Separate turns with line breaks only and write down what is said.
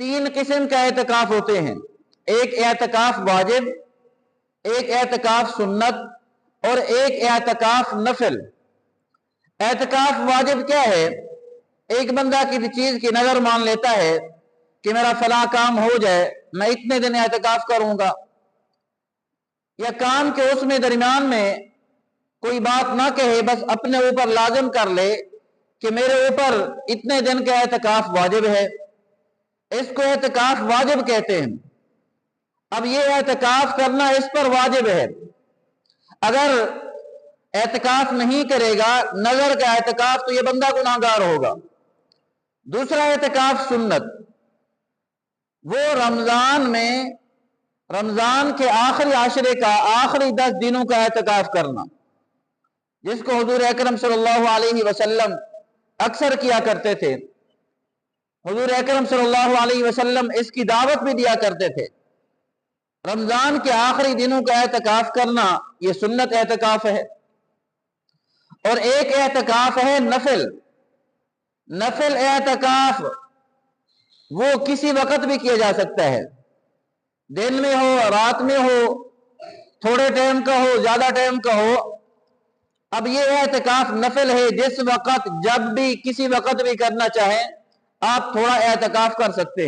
تین قسم کا اعتکاف ہوتے ہیں، ایک اعتکاف واجب، ایک اعتکاف سنت اور ایک اعتکاف نفل۔ اعتکاف واجب کیا ہے؟ ایک بندہ کسی چیز کی نظر مان لیتا ہے کہ میرا فلاں کام ہو جائے میں اتنے دن اعتکاف کروں گا، یا کام کے اس میں درمیان میں کوئی بات نہ کہے، بس اپنے اوپر لازم کر لے کہ میرے اوپر اتنے دن کا اعتکاف واجب ہے، اس کو اعتکاف واجب کہتے ہیں۔ اب یہ اعتکاف کرنا اس پر واجب ہے، اگر اعتکاف نہیں کرے گا نظر کا اعتکاف تو یہ بندہ گناہگار ہوگا۔ دوسرا اعتکاف سنت، وہ رمضان میں رمضان کے آخری عشرے کا آخری 10 دنوں کا اعتکاف کرنا، جس کو حضور اکرم صلی اللہ علیہ وسلم اکثر کیا کرتے تھے۔ حضور اکرم صلی اللہ علیہ وسلم اس کی دعوت بھی دیا کرتے تھے۔ رمضان کے آخری دنوں کا اعتکاف کرنا یہ سنت اعتکاف ہے۔ اور ایک اعتکاف ہے نفل۔ نفل اعتکاف وہ کسی وقت بھی کیا جا سکتا ہے، دن میں ہو، رات میں ہو، تھوڑے ٹائم کا ہو، زیادہ ٹائم کا ہو۔ اب یہ اعتکاف نفل ہے، جس وقت جب بھی کسی وقت بھی کرنا چاہیں آپ تھوڑا اعتکاف کر سکتے ہیں۔